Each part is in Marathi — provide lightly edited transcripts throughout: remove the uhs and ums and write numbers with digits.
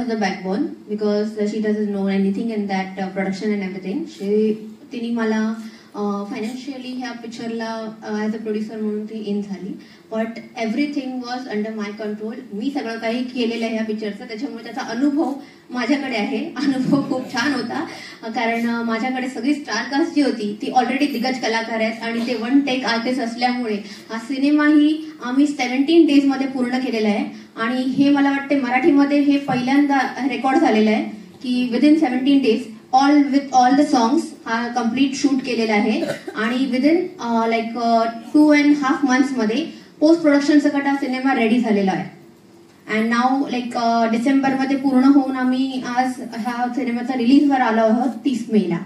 The backbone because she doesn't know anything in that production and everything. तिने मला फायनान्शियली ह्या पिक्चरला ॲज अ प्रोड्युसर म्हणून ती इन झाली. But everything was under my control. मी सगळं काही केलेलं आहे ह्या पिक्चरचं, त्याच्यामुळे त्याचा अनुभव माझ्याकडे आहे. अनुभव खूप छान होता कारण माझ्याकडे सगळी स्टारकास्ट जी होती ती ऑलरेडी दिग्गज कलाकार आहेत आणि ते वन टेक आर्टिस्ट असल्यामुळे हा सिनेमाही आम्ही 17 डेजमध्ये पूर्ण केलेला आहे. आणि हे मला वाटते मराठीमध्ये हे पहिल्यांदा रेकॉर्ड झालेलं आहे की within 17 days with all the songs हा कम्प्लीट शूट केलेला आहे. आणि विदिन लाईक 2.5 months मध्ये पोस्ट प्रोडक्शन सकट हा सिनेमा रेडी झालेला आहे. अँड नाव लाईक डिसेंबरमध्ये पूर्ण होऊन आम्ही आज ह्या सिनेमाचा रिलीजवर आलो आहोत 30 मेला.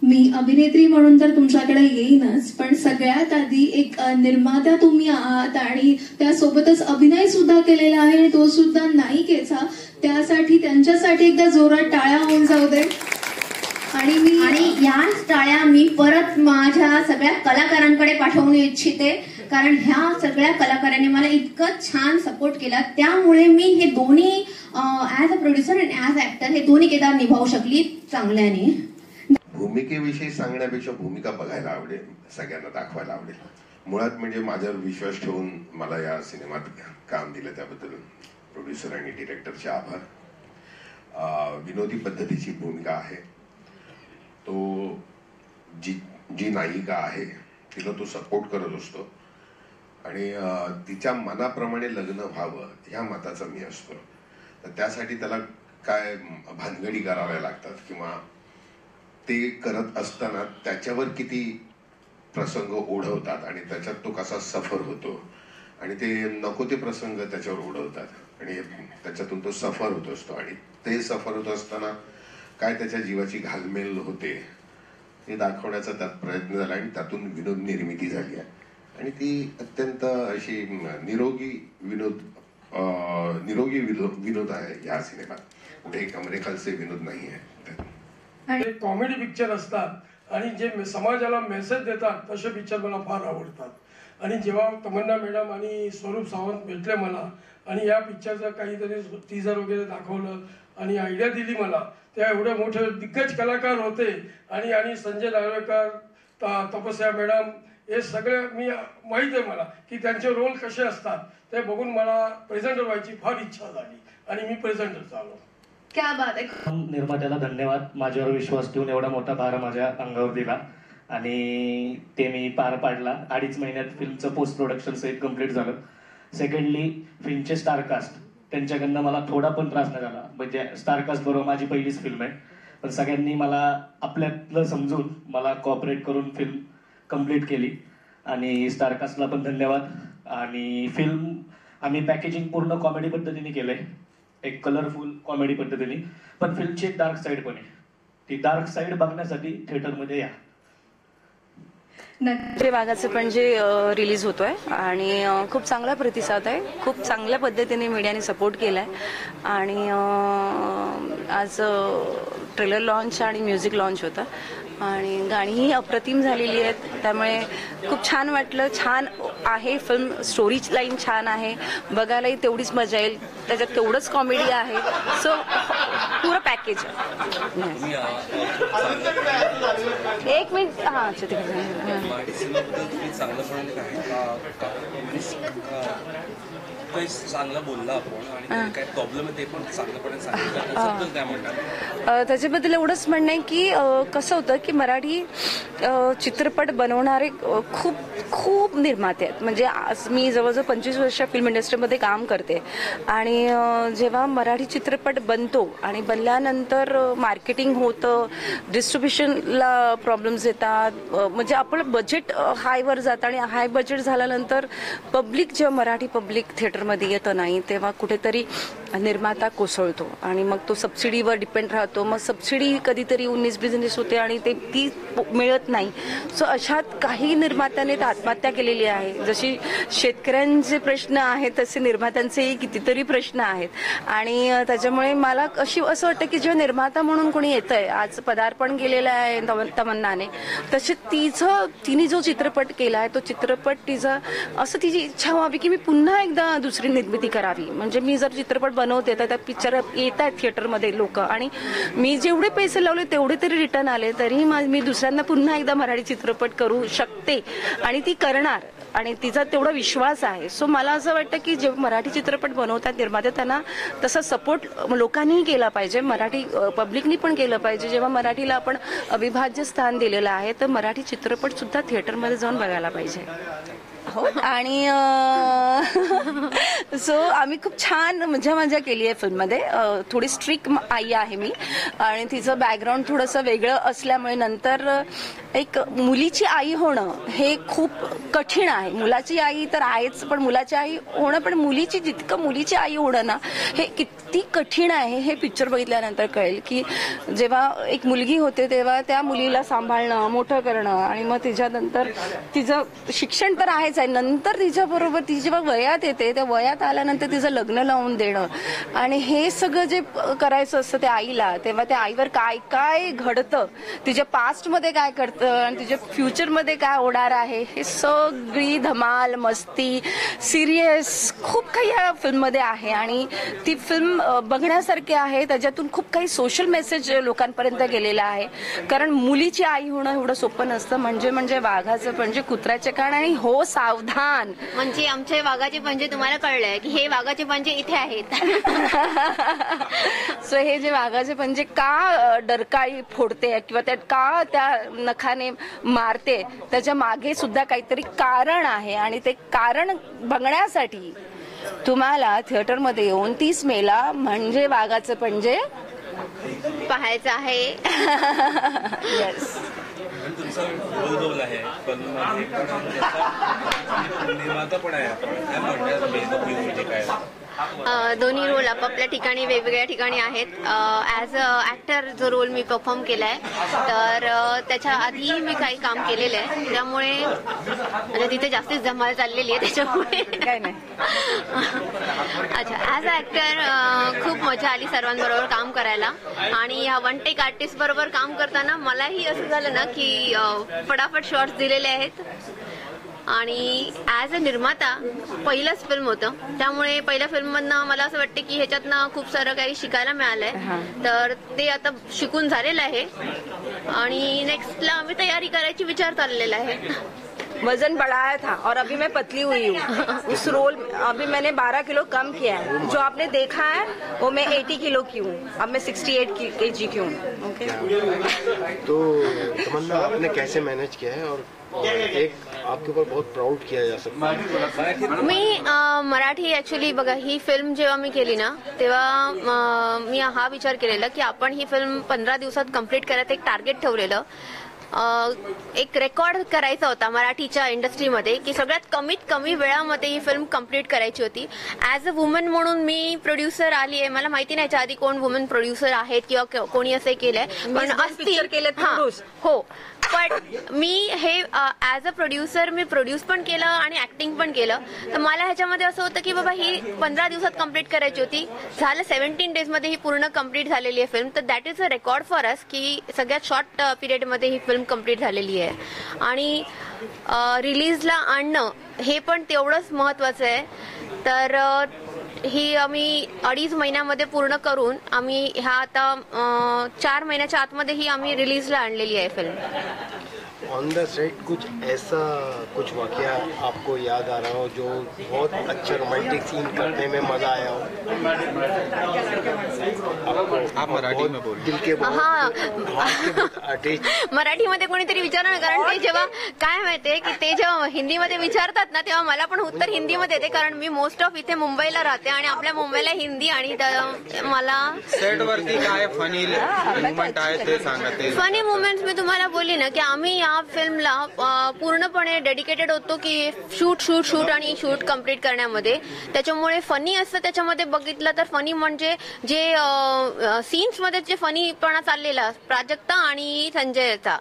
मी अभिनेत्री म्हणून तर तुमच्याकडे येईनच, पण सगळ्यात आधी एक निर्माता तुम्ही आहात आणि त्यासोबतच अभिनय सुद्धा केलेला आहे, तो सुद्धा नायिकेचा. त्यासाठी त्यांच्यासाठी एकदा जोरात टाळ्या होऊन जाऊ दे. आणि याच टाळ्या मी परत माझ्या सगळ्या कलाकारांकडे पाठवू इच्छिते कारण ह्या सगळ्या कलाकारांनी मला इतकं छान सपोर्ट केला. त्यामुळे मी हे दोन्ही ऍज अ प्रोड्युसर आणि ऍज ऍक्टर हे दोन्ही केदार निभावू शकली चांगल्याने. भूमिकेविषयी सांगण्यापेक्षा भूमिका बघायला आवडेल, सगळ्यांना दाखवायला आवडेल. मुळात म्हणजे माझ्यावर विश्वास ठेवून मला या सिनेमात काम दिलं त्याबद्दल प्रोड्युसर आणि डिरेक्टरचे आभार. विनोदी पद्धतीची भूमिका आहे. तो जी नायिका आहे तिला तो सपोर्ट करत असतो आणि तिच्या मनाप्रमाणे लग्न व्हावं ह्या मताचा मी असतो. तर त्यासाठी त्याला काय भानगडी कराव्या लागतात किंवा ते करत असताना त्याच्यावर किती प्रसंग ओढवतात आणि त्याच्यात तो कसा सफर होतो आणि ते नको ते प्रसंग त्याच्यावर ओढवतात आणि त्याच्यातून तो सफर होत असतो. आणि ते सफर होत असताना काय त्याच्या जीवाची घालमेल होते ते दाखवण्याचा त्यात प्रयत्न झाला आणि त्यातून विनोद निर्मिती झाली आहे. आणि ती अत्यंत अशी निरोगी विनोद आहे या सिनेमात. कुठे कमरेखालचे विनोद नाही आहे. कॉमेडी पिक्चर असतात आणि जे समाजाला मेसेज देतात तसे पिक्चर मला फार आवडतात. आणि जेव्हा तमन्ना मॅडम आणि स्वरूप सावंत भेटले मला आणि या पिक्चरचं काहीतरी टीजर वगैरे दाखवलं आणि आयडिया दिली मला, त्या एवढे मोठे दिग्गज कलाकार होते आणि संजय नार्वेकर, तपस्या मॅडम हे सगळे मी माहीत आहे मला की त्यांचे रोल कसे असतात. ते बघून मला प्रेझेंटर व्हायची फार इच्छा झाली आणि मी प्रेझेंटर झालो. क्या बात आहे. निर्मात्याला धन्यवाद, माझ्यावर विश्वास ठेवून एवढा मोठा भार माझ्या अंगावर दिला आणि ते मी पार पाडला. 2.5 महिन्यात फिल्मचं पोस्ट प्रोडक्शन सेट कम्प्लीट झालं. सेकंडली फिल्मचे स्टारकास्ट त्यांच्याकडनं मला थोडा पण त्रास नाही झाला. म्हणजे स्टारकास्ट बरोबर माझी पहिलीच फिल्म आहे, पण सगळ्यांनी मला आपल्यातलं समजून मला कॉपरेट करून फिल्म कम्प्लीट केली आणि स्टारकास्टला पण धन्यवाद. आणि फिल्म आम्ही पॅकेजिंग पूर्ण कॉमेडी पद्धतीने केलंय, एक कलरफुल कॉमेडी पद्धतीने, पण फिल्मची एक डार्क साईड पण आहे. ती डार्क साईड बघण्यासाठी थिएटरमध्ये या. नटरे वाघाचं पण जे रिलीज होतोय आणि खूप चांगला प्रतिसाद आहे. खूप चांगल्या पद्धतीने मीडियाने सपोर्ट केलाय आणि आज ट्रेलर लॉन्च आणि म्युझिक लॉन्च होतं आणि गाणीही अप्रतिम झालेली आहेत. त्यामुळे खूप छान वाटलं. छान आहे फिल्म, स्टोरी लाईन छान आहे, बघायलाही तेवढीच मजा येईल. त्याच्यात तेवढंच कॉमेडी आहे. सो पुरं पॅकेज आहे. एक मिनिट. हां खूप काही चांगलं बोलला आपण आणि काय प्रॉब्लेम आहे ते पण चांगल्यापणे सांगितलं काय म्हणतात. त्याच्याबद्दल एवढंच म्हणणं आहे की कसं होतं की मराठी चित्रपट बनवणारे खूप खूप निर्माते आहेत. म्हणजे मी जवळजवळ 25 वर्ष फिल्म इंडस्ट्रीमध्ये काम करते आणि जेव्हा मराठी चित्रपट बनतो आणि बनल्यानंतर मार्केटिंग होतं, डिस्ट्रीब्युशनला प्रॉब्लेम्स येतात, म्हणजे आपलं बजेट हायवर जातं आणि हाय बजेट झाल्यानंतर पब्लिक जेव्हा मराठी पब्लिक थिएटरमध्ये येतं नाही तेव्हा कुठेतरी निर्माता कोसळतो आणि मग तो सबसिडीवर डिपेंड राहतो. मग सबसिडी कधीतरी 19-20 होते आणि ती मिळत नाही. सो अशात काही निर्मात्याने आत्महत्या केलेली आहे. जशी शेतकऱ्यांचे प्रश्न आहेत तसे निर्मात्यांचेही कितीतरी प्रश्न आहेत आणि त्याच्यामुळे मला असं वाटतं की जेव्हा निर्माता म्हणून कोणी येतंय, आज पदार्पण केलेलं आहे तमन्नाने, तसे तिने जो चित्रपट केला आहे तो चित्रपट तिची इच्छा व्हावी की मी पुन्हा एकदा दुसरी निर्मिती करावी. म्हणजे मी जर चित्रपट बनवते तर त्या पिक्चर येत आहेत थिएटरमध्ये लोक आणि मी जेवढे पैसे लावले तेवढे तरी रिटर्न आले तरी मी दुसऱ्यांदा पुन्हा एकदा मराठी चित्रपट करू शकते आणि ती करणार आणि तिचा तेवढा विश्वास आहे. सो मला असं वाटतं की जेव्हा मराठी चित्रपट बनवतात निर्माते त्यांना तसा सपोर्ट लोकांनीही केला पाहिजे, मराठी पब्लिकनी पण केलं पाहिजे. जेव्हा मराठीला आपण अविभाज्य स्थान दिलेलं आहे तर मराठी चित्रपट सुद्धा थिएटरमध्ये जाऊन बघायला पाहिजे. हो आणि सो आम्ही खूप छान मजा केली आहे फिल्ममध्ये. थोडी स्ट्रिक्ट आई आहे मी आणि तिचं बॅकग्राऊंड थोडंसं वेगळं असल्यामुळे नंतर एक मुलीची आई होणं हे खूप कठीण आहे. मुलाची आई तर आहेच पण मुलाची आई होणं पण जितकं मुलीची आई होणं ना हे किती कठीण आहे हे पिक्चर बघितल्यानंतर कळेल की जेव्हा एक मुलगी होते तेव्हा त्या मुलीला सांभाळणं, मोठं करणं आणि मग तिच्यानंतर तिचं शिक्षण तर आहेच आहे, नंतर तिच्याबरोबर ती जेव्हा वयात येते त्या वयात आल्यानंतर तिचं लग्न लावून देणं आणि हे सगळं जे करायचं असतं त्या आईला, तेव्हा त्या आईवर काय काय घडतं, तिच्या पास्टमध्ये काय करतं आणि तिच्या फ्युचरमध्ये काय होणार आहे, हे सगळी धमाल मस्ती सिरियस खूप काही या फिल्ममध्ये आहे आणि ती फिल्म बघण्यासारखी आहे. त्याच्यातून खूप काही सोशल मेसेज लोकांपर्यंत गेलेला आहे. कारण मुलीची आई होणं एवढं सोपं नसतं. म्हणजे वाघाचं म्हणजे कुत्र्याचे कान आणि हो सावधान, म्हणजे आमचे वाघाचे पंजे तुम्हाला कळलंय की हे वाघाचे पंजे इथे आहेत. सो हे जे वाघाचे पंजे का डरकाळी फोडते किंवा का त्या नखाने मारते त्याच्या मागे सुद्धा काहीतरी कारण आहे आणि ते कारण बघण्यासाठी तुम्हाला थिएटरमध्ये येऊन 30 मेला म्हणजे वाघाचे पंजे पाहायचं आहे. येस तुमचा रोल आहे पण निर्माता पण आहे आपण काय दोन्ही रोल आपापल्या ठिकाणी वेगवेगळ्या ठिकाणी आहेत. ॲज अ ॲक्टर जो रोल मी परफॉर्म केला आहे तर त्याच्या आधी मी काही काम केलेलं आहे त्यामुळे म्हणजे तिथे जास्तीच धमाल चाललेली आहे त्याच्यामुळे काय नाही. अच्छा, ॲज अ ॲक्टर खूप मजा आली सर्वांबरोबर काम करायला आणि ह्या वन टेक आर्टिस्ट बरोबर काम करताना मलाही असं झालं ना की फटाफट शॉट्स दिलेले आहेत आणि ॲज अ निर्माता पहिलंच फिल्म होतं त्यामुळे पहिल्या फिल्ममधनं मला असं वाटतं की ह्याच्यातनं खूप सारं काही शिकायला मिळालंय. तर ते आता शिकून झालेलं आहे आणि नेक्स्टला आम्ही तयारी करायची विचार चाललेला आहे. वजन बढ़ाया था और अभी मैं पतली हुई हूँ. उस रोल अभी मैंने 12 किलो कम किया है. जो आपने देखा है वो मैं 80 किलो की हूँ. अब मैं 68 kg की हूँ. ओके. तो तमन्ना आपने कैसे मैनेज किया है और एक आपके ऊपर बहुत प्राउड किया जा सकता है. मी मराठी ऍक्च्युली बघा ही फिल्म जेव्हा मी केली ना तेव्हा मी हा विचार केलेला की आपण ही फिल्म 15 दिवसात कम्प्लीट करायचं एक टार्गेट ठेवलेलं. एक रेकॉर्ड करायचा होता मराठीच्या इंडस्ट्रीमध्ये की सगळ्यात कमीत कमी वेळामध्ये ही फिल्म कम्प्लीट करायची होती. ॲज अ वुमन म्हणून मी प्रोड्युसर आली आहे. मला माहिती नाही आधी कोण वुमन प्रोड्युसर आहेत किंवा कोणी असे केलंय पण असतील. हो पण मी हे as a producer me produce पण केलं आणि ऍक्टिंग पण केलं. तर मला ह्याच्यामध्ये असं होतं की बाबा ही 15 दिवसात कम्प्लीट करायची होती. झालं 17 डेजमध्ये ही पूर्ण कम्प्लीट झालेली आहे फिल्म. तर that is a record for us की सगळ्यात शॉर्ट पिरियडमध्ये ही फिल्म कम्प्लीट झालेली आहे आणि रिलीजला आणणं हे पण तेवढंच महत्वाचं आहे. तर ही आम्ही 2.5 महिन्यामध्ये पूर्ण करून आम्ही ह्या आता 4 महिन्याच्या आतमध्ये ही आम्ही रिलीजला आणलेली आहे फिल्म. ऑन द सेट कुछ ऐसा कुछ वाकया आपको याद आ रहा हो जो बहुत अच्छा रोमांटिक सीन करने में मजा आया हो? आप मराठी में बोल दिल के मराठीमध्ये कोणीतरी विचारणार, कारण ते जेव्हा काय माहितीये की ते जेव्हा हिंदीमध्ये विचारतात ना तेव्हा मला पण उत्तर हिंदीमध्ये येते, कारण मी मोस्ट ऑफ इथे मुंबईला राहते आणि आपल्या मुंबईला हिंदी आणि मला सेट वरती काय फनी मुवमेंट आहे ते सांगा. फनी मुवमेंट्स मी तुम्हाला बोलली ना की आम्ही या फिल्मला पूर्णपणे डेडिकेटेड होतो की शूट आणि शूट कम्प्लीट करण्यामध्ये. त्याच्यामुळे फनी असतं त्याच्यामध्ये बघितलं तर फनी म्हणजे जे सीन्स मध्ये जे फनीपणा चाललेला प्राजक्ता आणि संजयचा,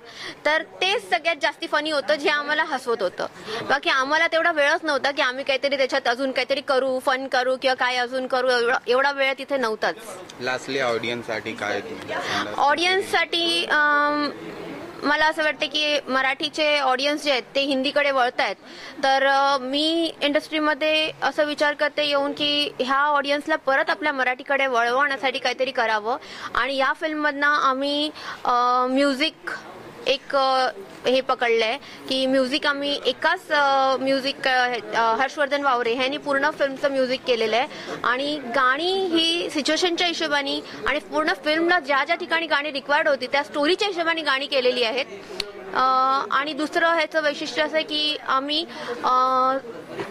तर तेच सगळ्यात जास्ती फनी होतं जे आम्हाला हसवत होतं. बाकी आम्हाला तेवढा वेळच नव्हता की आम्ही काहीतरी त्याच्यात अजून काहीतरी करू, फन करू किंवा काय अजून करू, एवढा वेळ तिथे नव्हताच. लास्टली ऑडियन्ससाठी काय? ऑडियन्ससाठी मला असं वाटतं की मराठीचे ऑडियन्स जे आहेत ते हिंदीकडे वळत आहेत, तर मी इंडस्ट्रीमध्ये असं विचार करते येऊन की ह्या ऑडियन्सला परत आपल्या मराठीकडे वळवण्यासाठी काहीतरी करावं. आणि या फिल्ममधनं आम्ही म्युझिक एक हे पकडलंय की म्युझिक आम्ही एकाच म्युझिक हर्षवर्धन वावरे ह्यांनी पूर्ण फिल्मचं म्युझिक केलेलं आहे. आणि गाणी ही सिच्युएशनच्या हिशोबाने आणि पूर्ण फिल्मला ज्या ज्या ठिकाणी गाणी रिक्वायर्ड होती त्या स्टोरीच्या हिशोबाने गाणी केलेली आहेत. आणि दुसरं ह्याचं वैशिष्ट्य असं आहे की आम्ही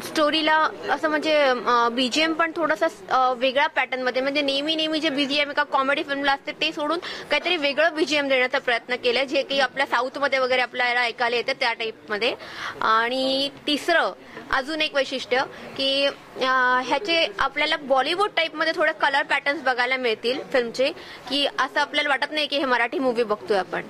स्टोरीला असं म्हणजे बीजीएम पण थोडंसं वेगळ्या पॅटर्नमध्ये, म्हणजे नेहमी जे बीजीएम एका कॉमेडी फिल्मला असते ते सोडून काहीतरी वेगळं बीजीएम देण्याचा प्रयत्न केलाय, जे की आपल्या साऊथमध्ये वगैरे आपल्याला ऐकायला येतं त्या टाईपमध्ये. आणि तिसरं अजून एक वैशिष्ट्य की ह्याचे आपल्याला बॉलिवूड टाईपमध्ये थोडे कलर पॅटर्न्स बघायला मिळतील फिल्मचे, की असं आपल्याला वाटत नाही की हे मराठी मूवी बघतोय आपण.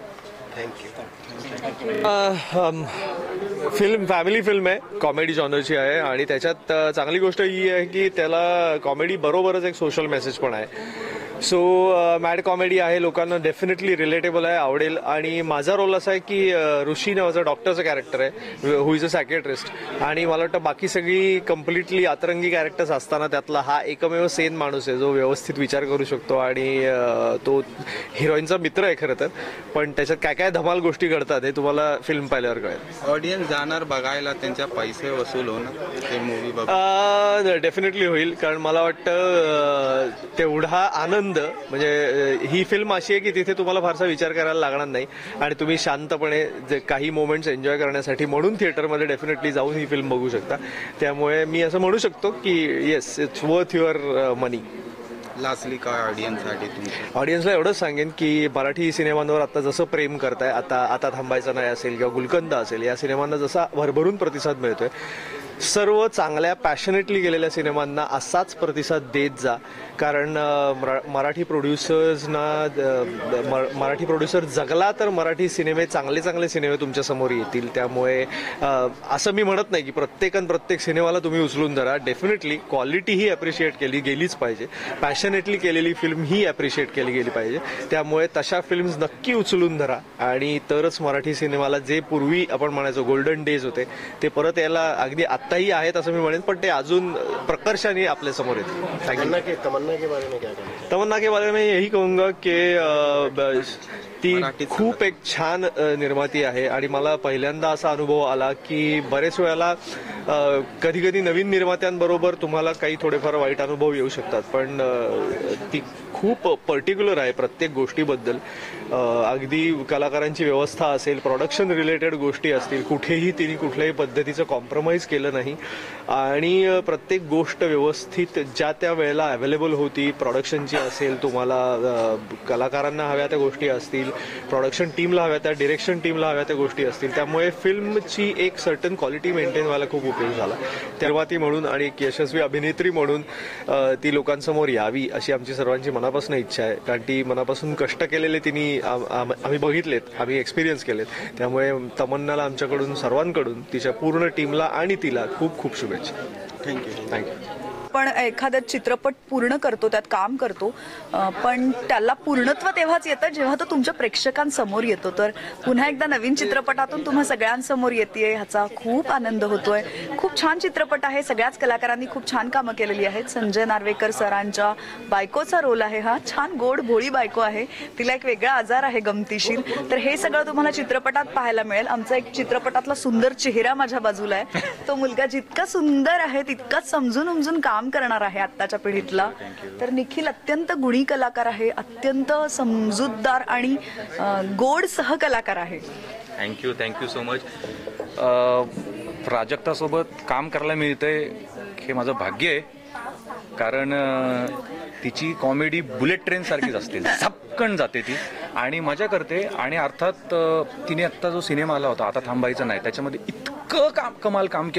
फिल्म फॅमिली फिल्म आहे, कॉमेडी जॉनरची आहे आणि त्याच्यात चांगली गोष्ट ही आहे की त्याला कॉमेडी बरोबरच एक सोशल मेसेज पण आहे. सो मॅड कॉमेडी आहे, लोकांना डेफिनेटली रिलेटेबल आहे, आवडेल. आणि माझा रोल असा आहे की ऋषी नावाचा डॉक्टरचं कॅरेक्टर आहे, हु इज अ सायकियाट्रिस्ट. आणि मला वाटतं बाकी सगळी कम्प्लिटली अतरंगी कॅरेक्टर्स असताना त्यातला हा एकमेव सेन माणूस आहे जो व्यवस्थित विचार करू शकतो. आणि तो हिरोईनचा मित्र आहे खरं तर, पण त्याच्यात काय काय धमाल गोष्टी घडतात हे तुम्हाला फिल्म पाहिल्यावर कळेल. ऑडियन्स जाणार बघायला, त्यांच्या पैसे वसूल होणार ते मूवी बघा? डेफिनेटली होईल, कारण मला वाटतं तेवढा आनंद म्हणजे ही फिल्म अशी आहे की तिथे तुम्हाला फारसा विचार करायला लागणार नाही आणि तुम्ही शांतपणे काही मोमेंट्स एन्जॉय करण्यासाठी म्हणून थिएटरमध्ये डेफिनेटली जाऊन ही फिल्म बघू शकता. त्यामुळे मी असं म्हणू शकतो की yes, it's worth your money. Lastly काय ऑडियन्ससाठी? ऑडियन्सला एवढंच सांगेन की मराठी सिनेमांवर आता जसं प्रेम करताय, आता थांबायचं नाही असेल किंवा गुलकंद असेल, या सिनेमांना जसा भरभरून प्रतिसाद मिळतोय, सर्व चांगल्या पॅशनेटली गेलेल्या सिनेमांना असाच प्रतिसाद देत जा. कारण मराठी प्रोड्युसर जगला तर मराठी सिनेमे, चांगले सिनेमे तुमच्या समोर येतील. त्यामुळे असं मी म्हणत नाही की प्रत्येक सिनेमाला तुम्ही उचलून धरा. डेफिनेटली क्वालिटी ही अप्रिशिएट केली गेलीच पाहिजे, पॅशनेटली केलेली फिल्म ही अप्रिशिएट केली गेली पाहिजे. त्यामुळे तशा फिल्म्स नक्की उचलून धरा आणि तरच मराठी सिनेमाला जे पूर्वी आपण म्हणायचो गोल्डन डेज होते ते परत यायला अगदी आत्ताही आहेत असं मी म्हणेन, पण ते अजून प्रकर्षाने आपल्या समोर येते. तमन्ना के बारे में क्या कहना? तमन्ना के बारे में यही कहूंगा की ती खूप एक छान निर्माती आहे. आणि मला पहिल्यांदा असा अनुभव आला की बरेच वेळेला कधी नवीन निर्मात्यांबरोबर तुम्हाला काही थोडेफार वाईट अनुभव येऊ शकतात, पण ती खूप पर्टिक्युलर आहे प्रत्येक गोष्टीबद्दल. अगदी कलाकारांची व्यवस्था असेल, प्रोडक्शन रिलेटेड गोष्टी असतील, कुठेही तिने कुठल्याही पद्धतीचं कॉम्प्रोमाइज केलं नाही आणि प्रत्येक गोष्ट व्यवस्थित ज्या त्या वेळेला अवेलेबल होती. प्रोडक्शनची असेल, तुम्हाला कलाकारांना हव्या त्या गोष्टी असतील, प्रोडक्शन टीमला हव्या त्या, डिरेक्शन टीमला हव्या त्या गोष्टी असतील. त्यामुळे फिल्मची एक सर्टन क्वालिटी मेंटेन व्हायला खूप उपयोग झाला. निर्माती म्हणून आणि एक यशस्वी अभिनेत्री म्हणून ती लोकांसमोर यावी अशी आमची सर्वांची मनापासून इच्छा आहे. कारण ती मनापासून कष्ट केलेले तिने आम्ही बघितलेत, आम्ही एक्सपिरियन्स केलेत. त्यामुळे तमन्नाला आमच्याकडून सर्वांकडून तिच्या पूर्ण टीमला आणि तिला खूप खूप शुभेच्छा. थँक्यू. पण एखादा चित्रपट पूर्ण करतो, त्यात काम करतो, पण त्याला पूर्णत्व तेव्हाच येतं जेव्हा तो तुमच्या प्रेक्षकांसमोर येतो. तर पुन्हा एकदा नवीन चित्रपटातून तुम्हा सगळ्यांसमोर येतेय, ह्याचा खूप आनंद होतोय. खूप छान चित्रपट आहे, सगळ्याच कलाकारांनी खूप छान कामं केलेली आहेत. संजय नार्वेकर सरांच्या बायकोचा रोल आहे हा. छान गोड भोळी बायको आहे, तिला एक वेगळा आजार आहे गमतीशीर. तर हे सगळं तुम्हाला चित्रपटात पाहायला मिळेल. आमचा एक चित्रपटातला सुंदर चेहरा माझ्या बाजूला आहे. तो मुलगा जितका सुंदर आहे तितकाच समजून उमजून काम करणार आहे आत्ताच्या पिढीतला. तर निखिल अत्यंत गुणी कलाकार आहे, अत्यंत समजूतदार आणि गोड सहकलाकार आहे. Thank you so much. प्राजक्तासोबत काम करायला मिळतंय हे माझं भाग्य आहे, कारण तिची कॉमेडी बुलेट ट्रेन सारखीच असते, झपकन जाते ती आणि मजा करते. आणि अर्थात तिने आत्ता जो सिनेमा आला होता आता थांबायचं नाही, त्याच्यामध्ये इतकं कमाल काम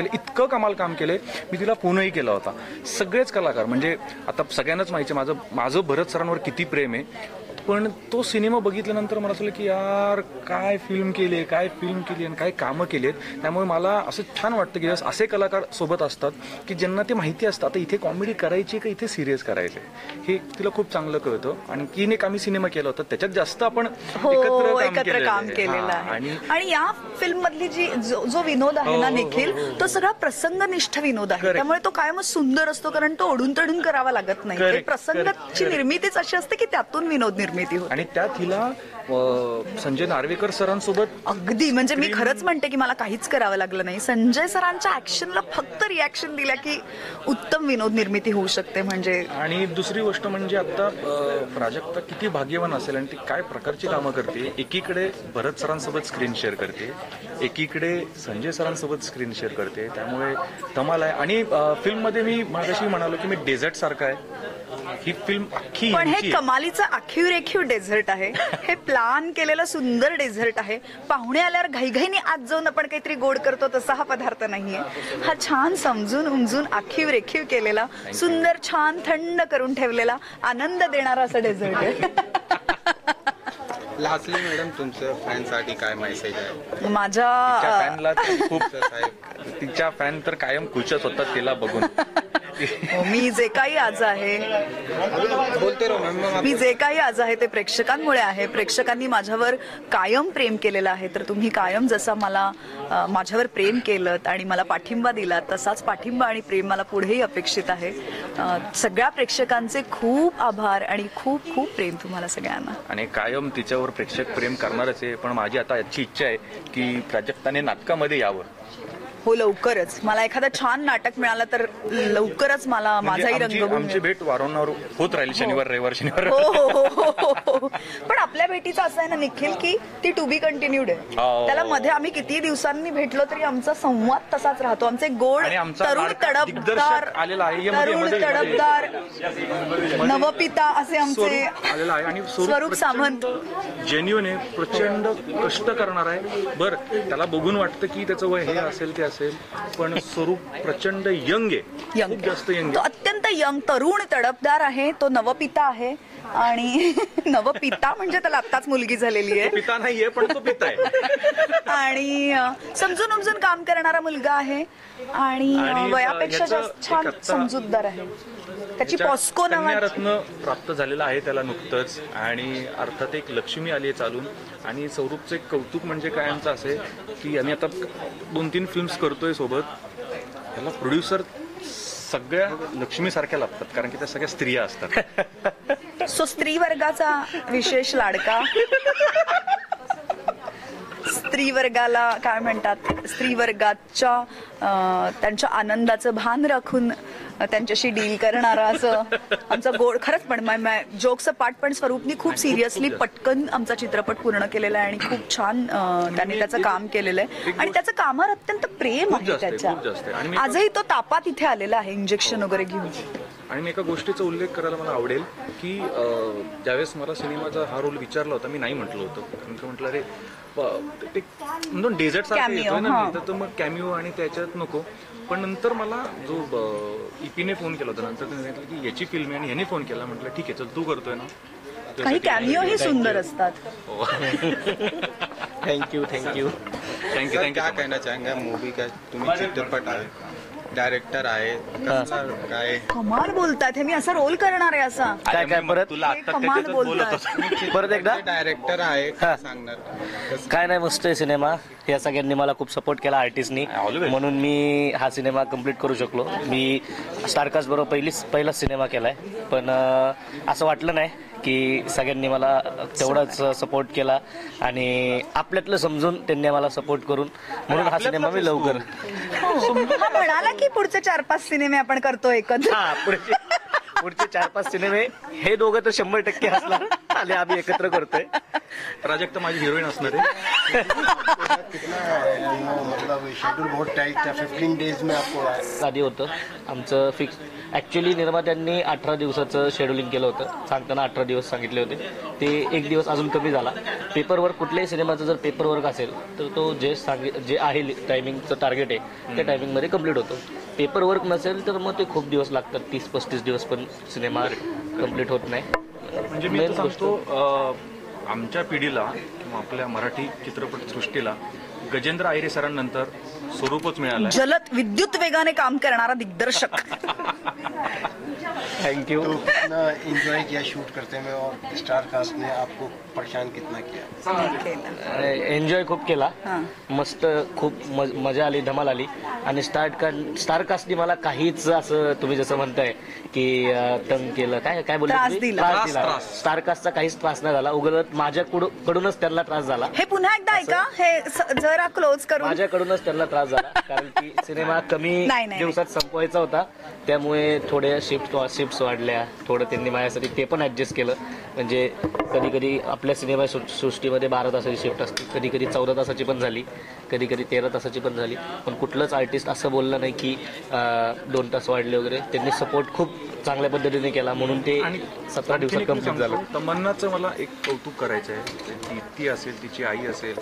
केले. मी तिला फोनही केला होता. सगळेच कलाकार, म्हणजे आता सगळ्यांनाच माहिती माझं भरत सरांवर किती प्रेम आहे, पण तो सिनेमा बघितल्यानंतर मला असं की यार काय फिल्म केली आणि काय कामं केली आहेत. त्यामुळे मला असं छान वाटतं की असे कलाकार सोबत असतात की ज्यांना ते माहिती असतं आता इथे कॉमेडी करायची का इथे सिरियस करायचं, हे तिला खूप चांगलं कळतं. आणि की एक आम्ही सिनेमा केला होता त्याच्यात जास्त आपण एकत्र काम केलेलं आहे. आणि या फिल्म मधली जो विनोद आहे ना निखिल, तो सगळा प्रसंगनिष्ठ विनोद आहे. त्यामुळे तो कायमच सुंदर असतो, कारण तो ओढून तडून करावा लागत नाही. प्रसंगाची निर्मितीच अशी असते की त्यातून विनोद निर्मिती होते. आणि त्यात हिला संजय नार्वेकर सरांसोबत अगदी, म्हणजे मी खरंच म्हणते की मला काहीच करावं लागलं नाही. संजय सरांच्या ऍक्शनला फक्त रिॲक्शन दिल्या की उत्तम विनोद निर्मिती होऊ शकते. म्हणजे आणि दुसरी गोष्ट म्हणजे आता प्राजक्ता किती भाग्यवान असेल आणि ती काय प्रकारची कामं करते. एकीकडे भरत सरांसोबत स्क्रीन शेअर करते, एकीकडे संजय सरांसोबत स्क्रीन शेअर करते, त्यामुळे कमाल आहे. आणि फिल्ममध्ये मी मागाशी म्हणालो की मी डेझर्ट सारखा आहे, ही फिल्म अख्खी. पण हे कमालीचं आखीव रेखीव डेझर्ट आहे, हे प्लान केलेलं सुंदर डेझर्ट आहे. पाहुणे आल्यावर घाईघाईने आज जाऊन आपण काहीतरी गोड करतो तसा हा पदार्थ नाहीये. हा छान समजून उमजून आखीव रेखीव केलेला, सुंदर छान थंड करून ठेवलेला, आनंद देणारा असं डेझर्ट आहे. लास्टली मॅडम, तुमच्या फॅनसाठी काय मेसेज आहे? माझ्या फॅनला खूप, तिच्या फॅन तर कायम खुशच होतात तिला बघून. मी जे काही आज आहे ते प्रेक्षकांमुळे आहे. प्रेक्षकांनी माझ्यावर कायम प्रेम केलेलं आहे. तर तुम्ही कायम जसा मला माझ्यावर प्रेम केलं आणि मला पाठिंबा दिला, तसाच पाठिंबा आणि प्रेम मला पुढेही अपेक्षित आहे. सगळ्या प्रेक्षकांचे खूप आभार आणि खूप खूप प्रेम तुम्हाला सगळ्यांना. आणि कायम तिच्यावर प्रेक्षक प्रेम करणारच आहे. पण माझी आता याची इच्छा आहे की प्राजक्ताने नाटकामध्ये यावं. हो, लवकरच. मला एखादं छान नाटक मिळालं तर लवकरच मला माझाही रंगभूमी. आमची भेट वारंवार होत राहील, शनिवार रविवार. हो. पण आपल्या भेटीचं असं आहे ना निखिल की ती टू बी कंटिन्यूड आहे. त्याला मध्ये आम्ही किती दिवसांनी भेटलो तरी आमचा संवाद तसाच राहतो. आमचे गोड तरुण तडपदार नवपिता असे आमचे आलेला आहे. आणि स्वरूप सामंत जेन्युइन आहे, प्रचंड कष्ट करणार आहे. बरं, त्याला बघून वाटतं की त्याचं वय हे असेल ते असेल, पण स्वरूप प्रचंड यंग आहे, खूप जास्त यंग. तो अत्यंत यंग तरुण तडपदार आहे. तो नवपिता आहे. आणि नवपिता म्हणजे त्याला आत्ताच मुलगी झालेली आहे. पिता नाहीये पण तो पिता आहे. आणि समजून उमजून काम करणारा मुलगा आहे. आणि वयापेक्षा जास्त छान समजूतदार आहे. त्याची पॉस्को रत्न प्राप्त झालेला आहे त्याला नुकतंच. आणि अर्थात एक लक्ष्मी आली आहे चालून. आणि स्वरूपचं एक कौतुक म्हणजे कायमचं असे की आम्ही आता 2-3 फिल्म्स करतोय सोबत. त्याला प्रोड्युसर सगळ्या लक्ष्मीसारख्या लागतात, कारण की त्या सगळ्या स्त्रिया असतात. सो स्त्री वर्गाचा विशेष लाडका, स्त्री वर्गाला काय म्हणतात, स्त्री वर्गाच्या त्यांच्या आनंदाचं भान राखून त्यांच्याशी डील करणारा असं आमचा गोड. खरंच पण जोक्स पाठ, पण स्वरूपनी खूप सिरियसली पटकन आमचा चित्रपट पूर्ण केलेला आहे आणि खूप छान त्यांनी त्याचं काम केलेलं आहे. आणि त्याचं कामावर अत्यंत प्रेम आहे त्याच्या. आजही तो तापात इथे आलेला आहे इंजेक्शन वगैरे घेऊन. आणि मी एका गोष्टीचा उल्लेख करायला मला आवडेल की ज्यावेळेस मला सिनेमाचा हा रोल विचारला होता मी नाही म्हटलं होतं. म्हटलं अरे ते डेझर्ट सारखं येतोय ना, तर मग कॅमिओ आणि त्याच्यात नको. पण नंतर मला जो ईपीने फोन केला होता, नंतर त्यांनी सांगितलं की याची फिल्म आहे आणि ह्याने फोन केला. म्हटलं ठीक आहे, चल तू करतोय ना. काही कॅमिओ ही सुंदर असतात. थँक्यू. क्या कहना चाहेंगे मूवी का, तुम्ही चित्रपट आहे डायरेक्टर आहे काय कमाल बोलतात हे, मी असा रोल करणार आहे असा. काय काय परत तुला आता कमाल त्याच्यातच बोलत बोलतात. होतो. परत एकदा डायरेक्टर आहे सांगणार काय नाही, मस्त आहे सिनेमा. या सगळ्यांनी मला खूप सपोर्ट केला आर्टिस्टनी, म्हणून मी हा सिनेमा कम्प्लीट करू शकलो. मी स्टारकास्ट बरोबर पहिलाच सिनेमा केलाय, पण असं वाटलं नाही की सगळ्यांनी मला तेवढाच सपोर्ट केला आणि आपल्यातलं समजून त्यांनी मला सपोर्ट करून, म्हणून हा सिनेमा मी लवकर हा म्हणाला की पुढचे 4-5 सिनेमे आपण करतो एकत्र. पुढचे 4-5 सिनेमे हे दोघं तर 100% असणार आणि आम्ही एकत्र करतोय. प्राजक्त माझी हिरोईन असणार आहे. मतलब शेड्यूल बहुत टाइट था, 15 डेज में आपको आधी होतं आमचं फिक्स. ॲक्च्युली निर्मात्यांनी 18 दिवसाचं शेड्युलिंग केलं होतं, सांगताना 18 दिवस सांगितले होते, ते 1 दिवस अजून कमी झाला. पेपरवर्क कुठल्याही सिनेमाचं जर पेपरवर्क असेल तर तो जे आहे टायमिंगचं टार्गेट आहे त्या टायमिंगमध्ये कम्प्लीट होतो. पेपरवर्क नसेल तर मग ते खूप दिवस लागतात, 30-35 दिवस पण सिनेमा कम्प्लीट होत नाही. म्हणजे मी सांगतो आमच्या पिढीला किंवा आपल्या मराठी चित्रपटसृष्टीला गजेंद्र आयरे सरांनंतर स्वरूपच मिळालं. जलद विद्युत वेगाने काम करणारा दिग्दर्शक. थँक्यू. तो कितना एंजॉय किया शूट करते में और स्टार कास्ट ने आपको परेशान कितना किया? एन्जॉय खूप केला, मस्त खूप मजा आली, धमाल आली. आणि स्टार कास्टनी मला काहीच असं तुम्ही जसं म्हणताय की तंग केलं, काय बोलतो, त्रास दिला. स्टार कास्टचा काहीच त्रास नाही झाला, उगाच माझ्याकडूनच त्यांना त्रास झाला. हे पुन्हा एकदा ऐका, हे जरा क्लोज करून. माझ्याकडूनच त्यांना त्रास झाला, कारण की सिनेमा कमी दिवसात संपवायचा होता, त्यामुळे थोड्या शिफ्ट्स वाढल्या. थोडं त्यांनी माझ्यासाठी ते पण ऍडजस्ट केलं. म्हणजे कधी कधी आपल्या सिनेमा सृष्टीमध्ये 12 तासाची शिफ्ट असते, कधी कधी 14 तासाची पण झाली, कधी कधी 13 तासाची पण झाली. पण कुठलंच आर्टिस्ट असं बोललं नाही की 2 तास वाढले वगैरे. त्यांनी सपोर्ट खूप चांगल्या पद्धतीने केला, म्हणून ते 17 दिवसात कम्प्लीट झालं. तमन्नाचं मला एक कौतुक करायचं आहे, ती असेल, तिची आई असेल,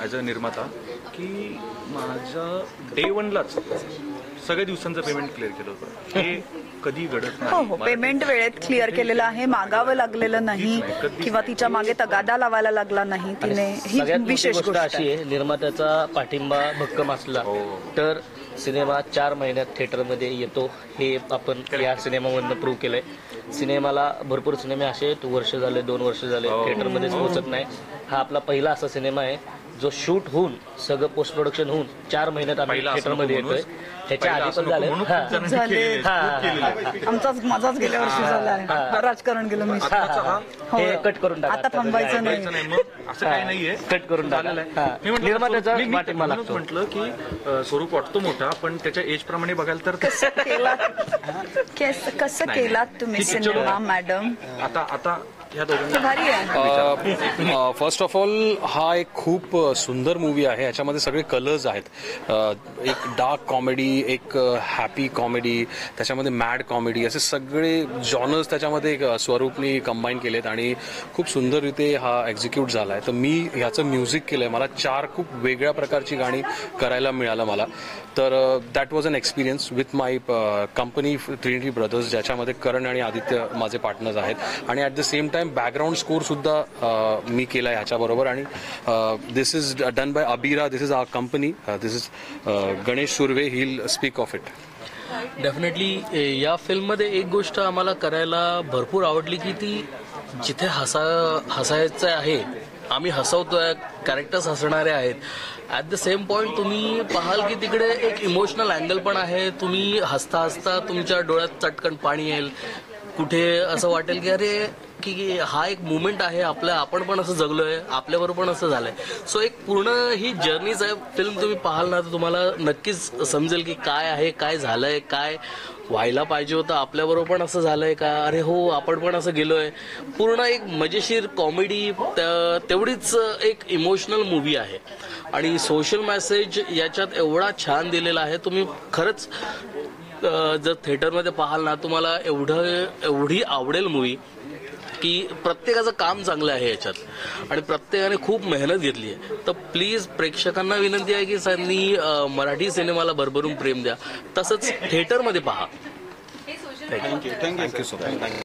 ॲज अ निर्माता, की माझ्या डे 1लाच सगळ्या दिवसांचं पेमेंट क्लिअर केलं होतं. हे कधी घडत नाही. हो, पेमेंट वेळेत क्लिअर केलेलं आहे, मागावं लागलेलं नाही किंवा तिच्या मागे तगादा लावायला लागला नाही तिने. ही विशेष गोष्ट अशी आहे, निर्मात्याचा पाठिंबा भक्कम असला तर सिनेमा 4 महिन्यात थिएटरमध्ये येतो. हे आपण या सिनेमामधनं प्रूव्ह केलंय. सिनेमाला भरपूर सिनेमे असे आहेत, वर्ष झाले, 2 वर्ष झाले थिएटरमध्येच पोहोचत नाही. हा आपला पहिला असा सिनेमा आहे जो शूट होऊन सगळं पोस्ट प्रोडक्शन होऊन 4 महिन्यात आम्ही थिएटरमध्ये येतोय. ह्याच्या आधी पण झाले. माझाच गेल्या वर्षी झाला, राजकारण गेलं मी. हे कट करून टाका, आता थांबायचं नाही. असं काही नाहीये, कट करून निर्मात्याचा पाठिंबा लागतो. म्हटलं की स्वरूप वाटतो मोठा, पण त्याच्या एज प्रमाणे बघायला तर कसं केलात तुम्ही सिनेमा मॅडम? आता फर्स्ट ऑफ ऑल हा एक खूप सुंदर मूवी आहे. याच्यामध्ये सगळे कलर्स आहेत. एक डार्क कॉमेडी, एक हॅपी कॉमेडी, त्याच्यामध्ये मॅड कॉमेडी, असे सगळे जॉनर्स त्याच्यामध्ये स्वरूपनी कंबाईन केलेत आणि खूप सुंदररीते हा एक्झिक्यूट झाला आहे. तर मी ह्याचं म्युझिक केलंय. मला 4 खूप वेगळ्या प्रकारची गाणी करायला मिळालं मला. तर that was an experience with my company Trinity Brothers, ज्याच्यामध्ये करण आणि आदित्य माझे पार्टनर्स आहेत. आणि at the same time background score सुद्धा मी केला आहे ह्याच्याबरोबर. आणि this is done by Abira. This is our company. This is Ganesh Surve. He will speak of it. Definitely या फिल्ममध्ये एक गोष्ट आम्हाला करायला भरपूर आवडली की ती जिथे हसायचं आहे, आम्ही हसवतोय, कॅरेक्टर्स हसणारे आहेत. ॲट द सेम पॉइंट तुम्ही पाहाल की तिकडे एक इमोशनल अँगल पण आहे. तुम्ही हसता हसता तुमच्या डोळ्यात चटकन पाणी येईल. कुठे असं वाटेल की अरे की हा एक मुवमेंट आहे आपल्या, आपण पण असं जगलोय, आपल्याबरोबर पण असं झालंय. सो एक पूर्ण ही जर्नीच आहे. फिल्म तुम्ही पाहाल ना तर तुम्हाला नक्कीच समजेल की काय आहे, काय झालंय, काय व्हायला पाहिजे होतं, आपल्याबरोबर पण असं झालंय का, अरे हो आपण पण असं गेलोय. पूर्ण एक मजेशीर कॉमेडी, तेवढीच एक इमोशनल मूवी आहे. आणि सोशल मेसेज याच्यात एवढा छान दिलेला आहे. तुम्ही खरंच जर थिएटरमध्ये पाहाल ना तुम्हाला एवढी आवडेल मूवी की प्रत्येकाचं काम चांगलं आहे याच्यात आणि प्रत्येकाने खूप मेहनत घेतली आहे. तर प्लीज प्रेक्षकांना विनंती आहे की त्यांनी मराठी सिनेमाला भरभरून प्रेम द्या. तसंच थिएटरमध्ये पहा. Thank you so much.